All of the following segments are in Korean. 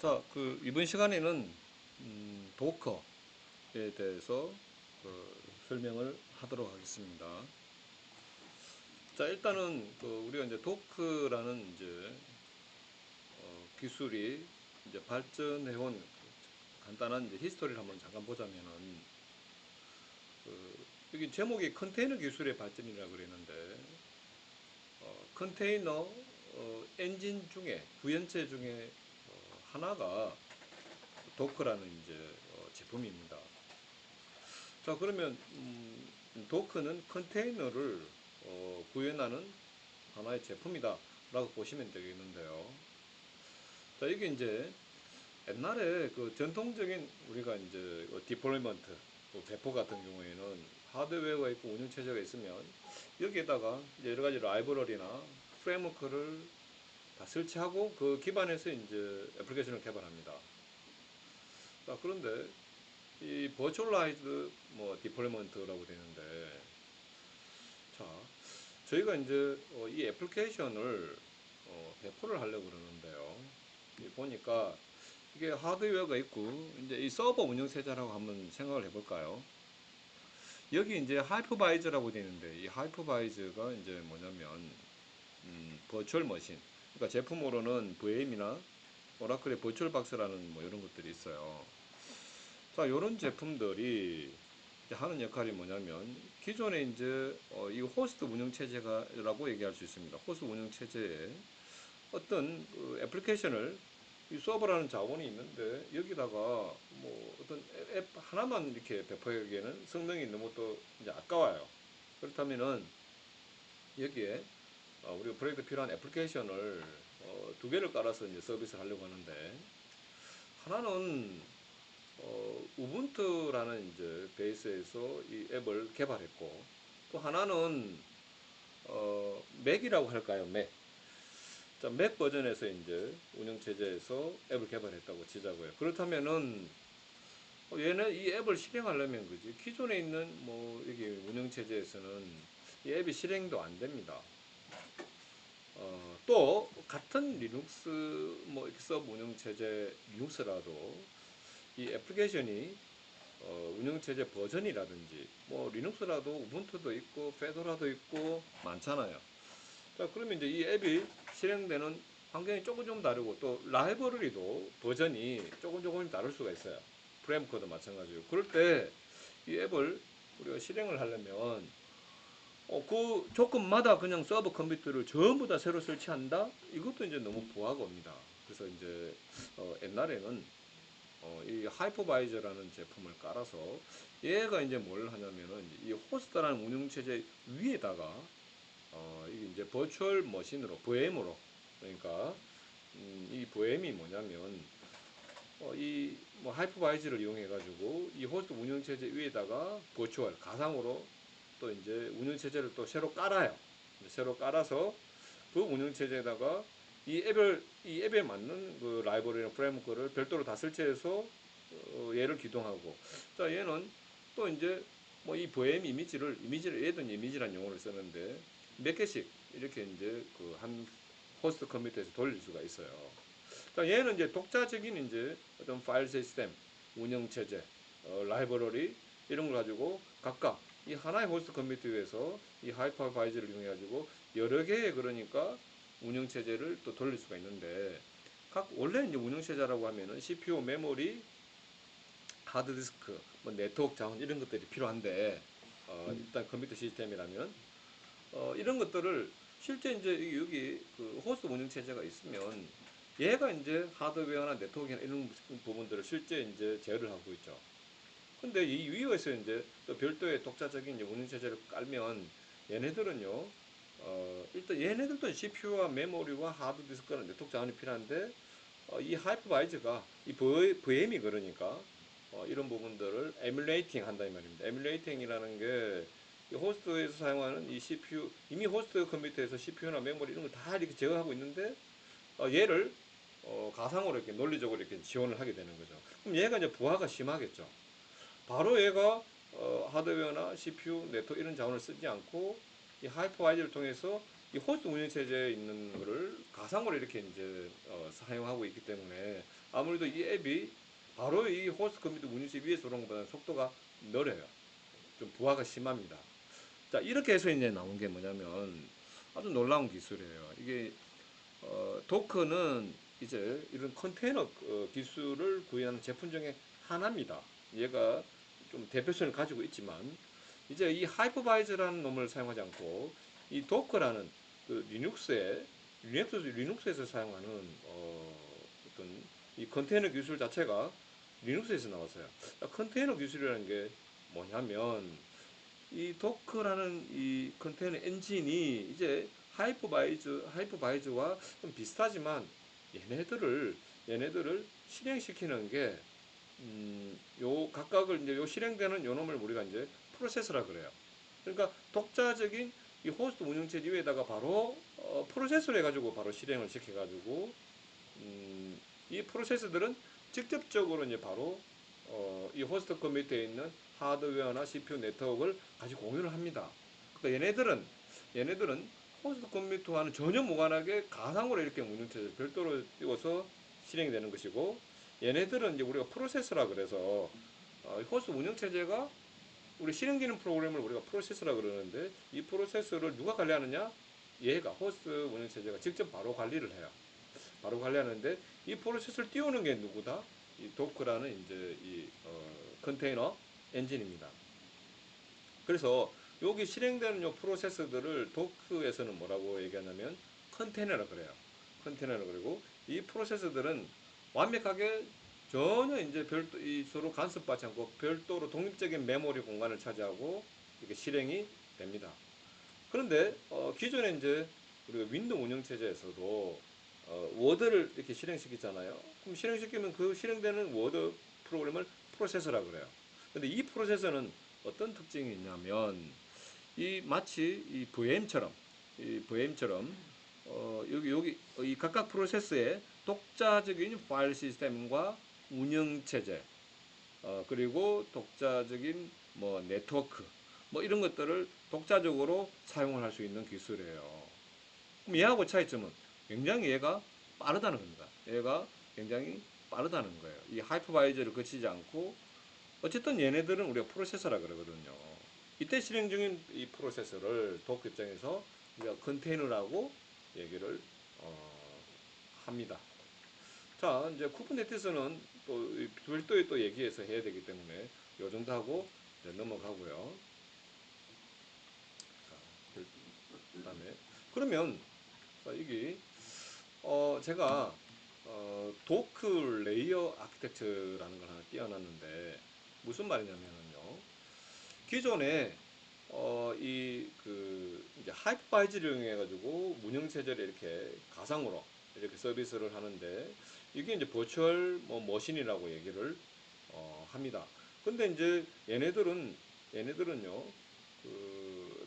자, 이번 시간에는 도커에 대해서 설명을 하도록 하겠습니다. 자, 일단은 우리가 이제 도커라는 이제 기술이 이제 발전해온 간단한 이제 히스토리를 한번 잠깐 보자면은 여기 제목이 컨테이너 기술의 발전이라고 그랬는데 컨테이너 엔진 중에 구현체 중에 하나가 도커라는 이제 제품입니다. 자, 그러면 도커는 컨테이너를 구현하는 하나의 제품이다라고 보시면 되겠는데요. 자, 이게 이제 옛날에 전통적인 우리가 이제 디플로이먼트, 배포 같은 경우에는 하드웨어가 있고 운영 체제가 있으면 여기에다가 이제 여러 가지 라이브러리나 프레임워크를 다 설치하고 그 기반에서 이제 애플리케이션을 개발합니다. 자, 그런데 이 버추얼라이즈 디플로이먼트라고 되는데, 자, 저희가 이제 이 애플리케이션을 배포를 하려고 그러는데요. 보니까 이게 하드웨어가 있고 이제 이 서버 운영체제라고 한번 생각을 해볼까요? 여기 이제 하이퍼바이저라고 되는데, 이 하이퍼바이저가 이제 뭐냐면 버추얼 머신, 그러니까 제품으로는 VM이나 오라클의 버추얼 박스라는 뭐 이런 것들이 있어요. 자, 이런 제품들이 하는 역할이 뭐냐면 기존에 이제 이 호스트 운영 체제가라고 얘기할 수 있습니다. 호스트 운영 체제에 어떤 애플리케이션을 이 서버라는 자원이 있는데 여기다가 뭐 어떤 앱 하나만 이렇게 배포하기에는 성능이 너무 또 이제 아까워요. 그렇다면은 여기에 우리가 프로젝트 필요한 애플리케이션을 두 개를 깔아서 이제 서비스를 하려고 하는데, 하나는 우분투라는 이제 베이스에서 이 앱을 개발했고, 또 하나는 맥이라고 할까요? 맥. 자, 맥 버전에서 이제 운영체제에서 앱을 개발했다고 치자고요. 그렇다면은 얘는 이 앱을 실행하려면 그지 기존에 있는 뭐 여기 운영체제에서는 이 앱이 실행도 안 됩니다. 또 같은 리눅스 뭐 서버 운영체제 리눅스라도 이 애플리케이션이 운영체제 버전이라든지 뭐 리눅스라도 우분투도 있고 페도라도 있고 많잖아요. 자, 그러면 이제 이 앱이 실행되는 환경이 조금 다르고 또 라이브러리도 버전이 조금 다를 수가 있어요. 프레임코드 마찬가지고. 그럴 때 이 앱을 우리가 실행을 하려면 그 조건마다 그냥 서버 컴퓨터를 전부 다 새로 설치한다? 이것도 이제 너무 부하가 옵니다. 그래서 이제 옛날에는 이 하이퍼바이저라는 제품을 깔아서 얘가 이제 뭘 하냐면은 이 호스트라는 운영체제 위에다가 이게 이제 버추얼 머신으로 VM으로, 그러니까 이 VM이 뭐냐면 이 뭐 하이퍼바이저를 이용해 가지고 이 호스트 운영체제 위에다가 버추얼 가상으로 또 이제 운영체제를 또 새로 깔아요. 새로 깔아서 그 운영체제에다가 이 앱에 맞는 그 라이브러리나 프레임워크를 별도로 다 설치해서 얘를 기동하고, 자, 얘는 또 이제 뭐 이 VM 이미지를 얘든 이미지란 용어를 쓰는데 몇 개씩 이렇게 이제 그 한 호스트 컴퓨터에서 돌릴 수가 있어요. 자, 얘는 이제 독자적인 이제 어떤 파일 시스템, 운영 체제, 라이브러리 이런 걸 가지고 각각 이 하나의 호스트 컴퓨터에서 이 하이퍼바이저를 이용해 가지고 여러 개의 그러니까 운영 체제를 또 돌릴 수가 있는데, 각 원래 이제 운영 체제라고 하면은 CPU, 메모리, 하드디스크, 뭐 네트워크 자원 이런 것들이 필요한데 일단 컴퓨터 시스템이라면 이런 것들을 실제 이제 여기 그 호스트 운영 체제가 있으면 얘가 이제 하드웨어나 네트워크나 이런 부분들을 실제 이제 제어를 하고 있죠. 근데 이 위에서 이제 또 별도의 독자적인 이제 운영 체제를 깔면 얘네들은요, 일단 얘네들도 CPU와 메모리와 하드디스크나 네트워크 자원이 필요한데 이 하이퍼바이저가 이 VM이 그러니까 이런 부분들을 에뮬레이팅 한다 이 말입니다. 에뮬레이팅이라는 게 이 호스트에서 사용하는 이 CPU, 이미 호스트 컴퓨터에서 CPU나 메모리 이런 거 다 이렇게 제어하고 있는데 얘를 가상으로 이렇게 논리적으로 이렇게 지원을 하게 되는 거죠. 그럼 얘가 이제 부하가 심하겠죠. 바로 얘가 하드웨어나 CPU, 네트워크 이런 자원을 쓰지 않고 이 하이퍼바이저를 통해서 이 호스트 운영 체제에 있는 거를 가상으로 이렇게 이제 사용하고 있기 때문에 아무래도 이 앱이 바로 이 호스트 컴퓨터 운영체 위에서 오는 것보다는 속도가 느려요. 좀 부하가 심합니다. 자, 이렇게 해서 이제 나온 게 뭐냐면 아주 놀라운 기술이에요. 이게 도커는 이제 이런 컨테이너 기술을 구현하는 제품 중에 하나입니다. 얘가 좀 대표성을 가지고 있지만 이제 이 하이퍼바이저라는 놈을 사용하지 않고 이 도커라는 그 리눅스에서 사용하는 어떤 이 컨테이너 기술 자체가 리눅스에서 나왔어요. 컨테이너 기술이라는 게 뭐냐면 이 도커라는 이 컨테이너 엔진이 이제 하이퍼바이저와 좀 비슷하지만 얘네들을 실행시키는 게 요 각각을 이제 요 실행되는 요 놈을 우리가 이제 프로세서라 그래요. 그러니까 독자적인 이 호스트 운영체제 위에다가 바로 프로세서를 해가지고 바로 실행을 시켜가지고 이 프로세서들은 직접적으로 이제 바로 이 호스트 컴퓨터에 있는 하드웨어나 CPU 네트워크를 같이 공유를 합니다. 그러니까 얘네들은 호스트 컴퓨터와는 전혀 무관하게 가상으로 이렇게 운영체제 별도로 띄워서 실행이 되는 것이고 얘네들은 이제 우리가 프로세서라 그래서 호스트 운영체제가 우리 실행되는 프로그램을 우리가 프로세서라 그러는데 이 프로세서를 누가 관리하느냐? 얘가 호스트 운영체제가 직접 바로 관리를 해요. 바로 관리하는데 이 프로세스를 띄우는 게 누구다? 이 도크라는 이제 이 컨테이너 엔진입니다. 그래서 여기 실행되는 요 프로세스들을 도크에서는 뭐라고 얘기하냐면 컨테이너라 그래요. 컨테이너라 그리고 이 프로세스들은 완벽하게 전혀 이제 별도 이 서로 간섭받지 않고 별도로 독립적인 메모리 공간을 차지하고 이렇게 실행이 됩니다. 그런데 기존에 이제 우리가 윈도우 운영체제에서도 워드를 이렇게 실행시키잖아요. 그럼 실행시키면 그 실행되는 워드 프로그램을 프로세서라 그래요. 근데 이 프로세서는 어떤 특징이 있냐면 이 마치 이 VM처럼 여기 이 각각 프로세스의 독자적인 파일 시스템과 운영 체제 그리고 독자적인 뭐 네트워크 뭐 이런 것들을 독자적으로 사용을 할 수 있는 기술이에요. 그럼 얘하고 차이점은 굉장히 얘가 빠르다는 겁니다. 얘가 굉장히 빠르다는 거예요. 이 하이퍼바이저를 거치지 않고 어쨌든 얘네들은 우리가 프로세서라 그러거든요. 이때 실행 중인 이 프로세서를 도크 입장에서 우리가 컨테이너라고 얘기를 합니다. 자, 이제 쿠버네티스는 또 별도의 또 얘기해서 해야 되기 때문에 요 정도 하고 이제 넘어가고요. 자, 그다음에 그러면 이게 제가 도크 레이어 아키텍처라는 걸 하나 띄워놨는데 무슨 말이냐면요. 기존에 이 그 이제 하이퍼바이저를 이용해 가지고 운영 체제를 이렇게 가상으로 이렇게 서비스를 하는데 이게 이제 버추얼 뭐 머신이라고 얘기를 합니다. 근데 이제 얘네들은요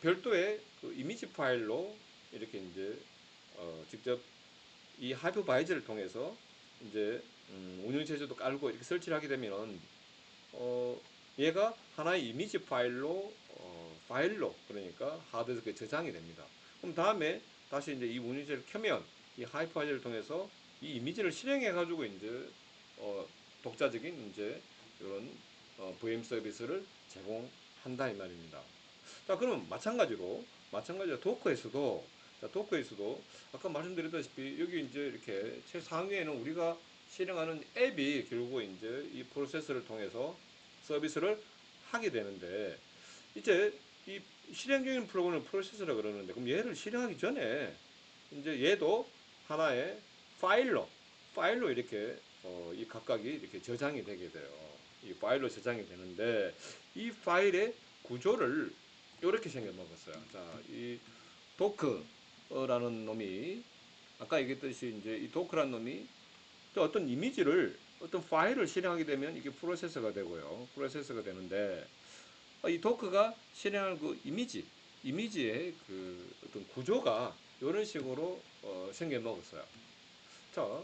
별도의 그 이미지 파일로 이렇게 이제 직접 이 하이퍼바이저를 통해서 이제 운영 체제도 깔고 이렇게 설치를 하게 되면 어, 얘가 하나의 이미지 파일로 그러니까 하드디스크에 저장이 됩니다. 그럼 다음에 다시 이제 이 운영체를 켜면 이 하이퍼바이저를 통해서 이 이미지를 실행해 가지고 이제 어, 독자적인 이제 이런 VM 서비스를 제공한다 이 말입니다. 자, 그럼 마찬가지로 도커에서도 아까 말씀드렸다시피 여기 이제 이렇게 최상위에는 우리가 실행하는 앱이 결국 이제 이 프로세스를 통해서 서비스를 하게 되는데 이제 이 실행 중인 프로그램을 프로세스라 그러는데 그럼 얘를 실행하기 전에 이제 얘도 하나의 파일로 이렇게 이 각각이 이렇게 저장이 되게 돼요. 이 파일로 저장이 되는데 이 파일의 구조를 이렇게 생겨 먹었어요. 자, 이 도크라는 놈이 아까 얘기했듯이 이제 이 도크라는 놈이 어떤 어떤 파일을 실행하게 되면 이게 프로세서가 되고요. 프로세서가 되는데 이 도크가 실행할 그 이미지의 그 어떤 구조가 이런 식으로 생겨 먹었어요. 자,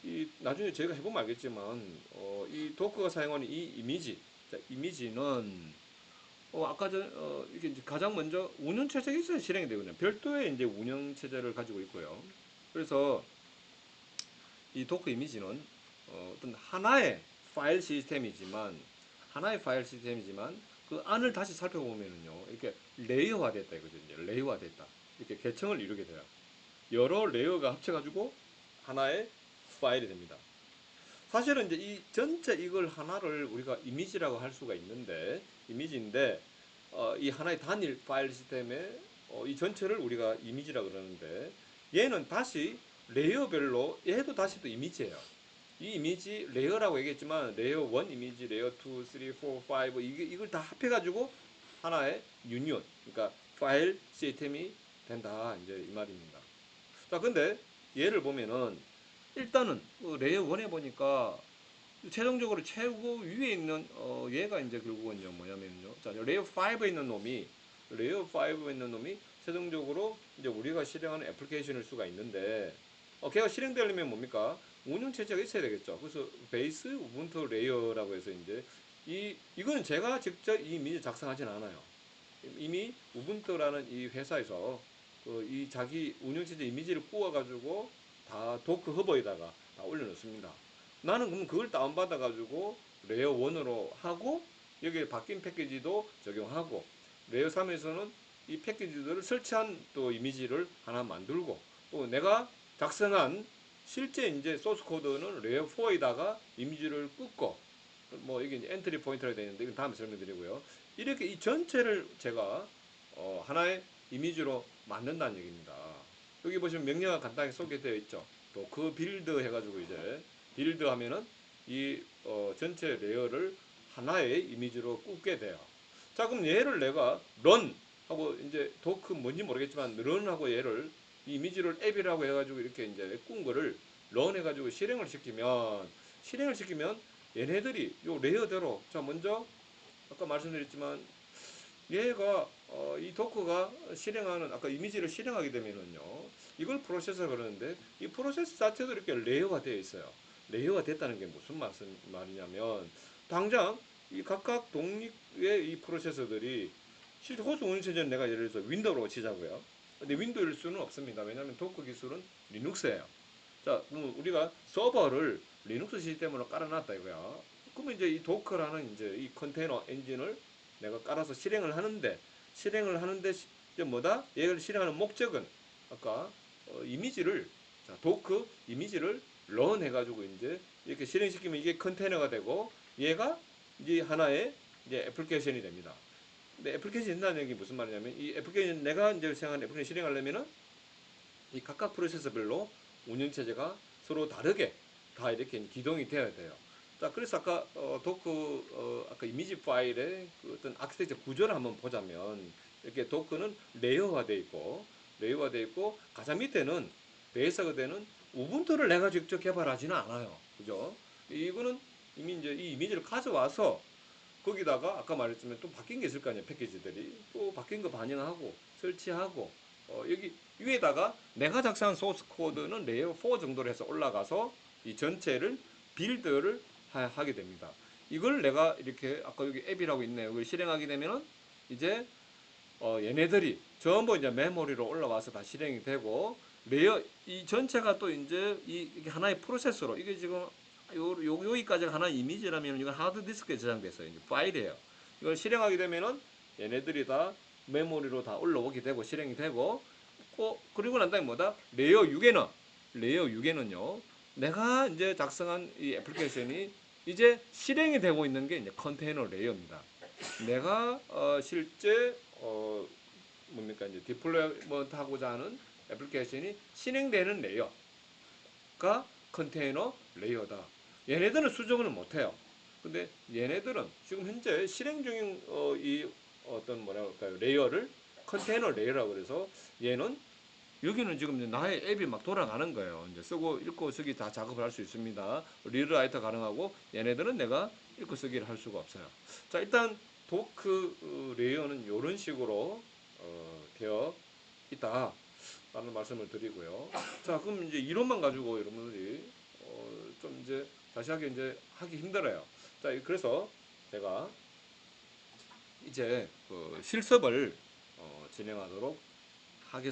이 나중에 저희가 해보면 알겠지만 이 도크가 사용하는 이 이미지는 아까 이게 이제 가장 먼저 운영 체제가 있어야 실행이 되거든요. 별도의 이제 운영 체제를 가지고 있고요. 그래서 이 도크 이미지는 어떤 하나의 파일 시스템이지만 그 안을 다시 살펴보면은요 이렇게 레이어화됐다 이거죠. 이제 레이어화됐다 이렇게 계층을 이루게 돼요. 여러 레이어가 합쳐가지고 하나의 파일이 됩니다. 사실은 이제 이 전체 이걸 하나를 우리가 이미지라고 할 수가 있는데 이미지인데 이 하나의 단일 파일 시스템의 이 전체를 우리가 이미지라고 그러는데 얘는 다시 레이어별로 얘도 다시 또 이미지예요. 이 이미지 레이어라고 얘기했지만 레이어 1 이미지, 레이어 2, 3, 4, 5 이걸 다 합해가지고 하나의 유니온 그러니까 파일 시스템이 된다 이제 이 말입니다. 자 근데 예를 보면은 일단은 레이어 1에 보니까 최종적으로 최고 위에 있는 얘가 이제 결국은요 뭐냐면요. 자 레이어 5에 있는 놈이 최종적으로 이제 우리가 실행하는 애플리케이션일 수가 있는데 걔가 실행되려면 뭡니까? 운영 체제가 있어야 되겠죠. 그래서 베이스 우분투 레이어라고 해서 이제 이거는 제가 직접 이 이미지 작성하진 않아요. 이미 우분투라는 이 회사에서 이 자기 운영체제 이미지를 구워가지고 다 도크 허버에다가 다 올려놓습니다. 나는 그럼 그걸 다운받아가지고 레이어 1으로 하고 여기에 바뀐 패키지도 적용하고 레이어 3에서는 이 패키지들을 설치한 또 이미지를 하나 만들고 또 내가 작성한 실제 이제 소스 코드는 레이어 4에다가 이미지를 꽂고 뭐 이게 이제 엔트리 포인트라 되어 있는데 이건 다음에 설명드리고요. 이렇게 이 전체를 제가 하나의 이미지로 만든다는 얘기입니다. 여기 보시면 명령어가 간단하게 소개되어 있죠. 또 그 빌드 해가지고 이제 빌드 하면은 이 전체 레이어를 하나의 이미지로 꽂게 돼요. 자 그럼 얘를 내가 run 하고 이제 도크 뭔지 모르겠지만 run 하고 얘를 이 이미지를 앱이라고 해가지고 이렇게 이제 꾼 거를 run 해가지고 실행을 시키면 얘네들이 요 레이어대로 자 먼저 아까 말씀드렸지만 얘가 이 도커가 실행하는 아까 이미지를 실행하게 되면은요 이걸 프로세서 그러는데 이 프로세스 자체도 이렇게 레이어가 되어 있어요. 레이어가 됐다는 게 무슨 말이냐면 당장 이 각각 독립의 이 프로세서들이 실제 호주 운영체제는 내가 예를 들어서 윈도우로 치자고요. 근데 윈도우일 수는 없습니다. 왜냐하면 도커 기술은 리눅스예요. 자, 그럼 우리가 서버를 리눅스 시스템으로 깔아놨다 이거야. 그러면 이제 이 도커라는 이제 이 컨테이너 엔진을 내가 깔아서 실행을 하는데 이제 뭐다? 얘를 실행하는 목적은 아까 이미지를 자, 도커 이미지를 런 해가지고 이제 이렇게 실행시키면 이게 컨테이너가 되고 얘가 이제 하나의 이제 애플리케이션이 됩니다. 근데 애플리케이션이 된다는 게 무슨 말이냐면 이 애플리케이션 내가 이제 생각하는 애플리케이션 실행하려면은 이 각각 프로세서별로 운영체제가 서로 다르게 다 이렇게 기동이 되어야 돼요. 자, 그래서 아까 도크 아까 이미지 파일의 그 어떤 아키텍처 구조를 한번 보자면 이렇게 도크는 레이어화되어 있고 가장 밑에는 베이스가 되는 우분투를 내가 직접 개발하지는 않아요. 그죠? 이거는 이미 이제 이 이미지를 가져와서 거기다가 아까 말했지만 또 바뀐 게 있을 거 아니에요. 패키지들이 또 바뀐 거 반영하고 설치하고 여기 위에다가 내가 작성한 소스 코드는 레이어 4 정도로 해서 올라가서 이 전체를 빌드를 하게 됩니다. 이걸 내가 이렇게 아까 여기 앱이라고 있네요. 이걸 실행하게 되면은 이제 얘네들이 전부 이제 메모리로 올라와서 다 실행이 되고 레이어 이 전체가 또 이제 이게 하나의 프로세서로 이게 지금 여기까지가 하나의 이미지라면 이건 하드디스크에 저장됐어요. 이제 파일이에요. 이걸 실행하게 되면은 얘네들이 다 메모리로 다 올라오게 되고 실행이 되고 그리고 난 다음에 뭐다? 레이어 6에는요. 내가 이제 작성한 이 애플리케이션이 이제 실행이 되고 있는 게 이제 컨테이너 레이어입니다. 내가 실제 뭡니까 이제 디플로이먼트 하고자 하는 애플리케이션이 실행되는 레이어가 컨테이너 레이어다. 얘네들은 수정을 못해요. 근데 얘네들은 지금 현재 실행 중인 이 어떤 뭐라 할까요 레이어를 컨테이너 레이어라고 그래서 얘는 여기는 지금 나의 앱이 막 돌아가는 거예요. 이제 쓰고 읽고 쓰기 다 작업을 할 수 있습니다. 리드라이터 가능하고 얘네들은 내가 읽고 쓰기를 할 수가 없어요. 자 일단 도크 레이어는 이런 식으로 되어 있다. 라는 말씀을 드리고요. 자 그럼 이제 이론만 가지고 여러분들이 좀 이제 자세하게 이제 하기 힘들어요. 자 그래서 제가 이제 실습을 진행하도록 하겠습니다.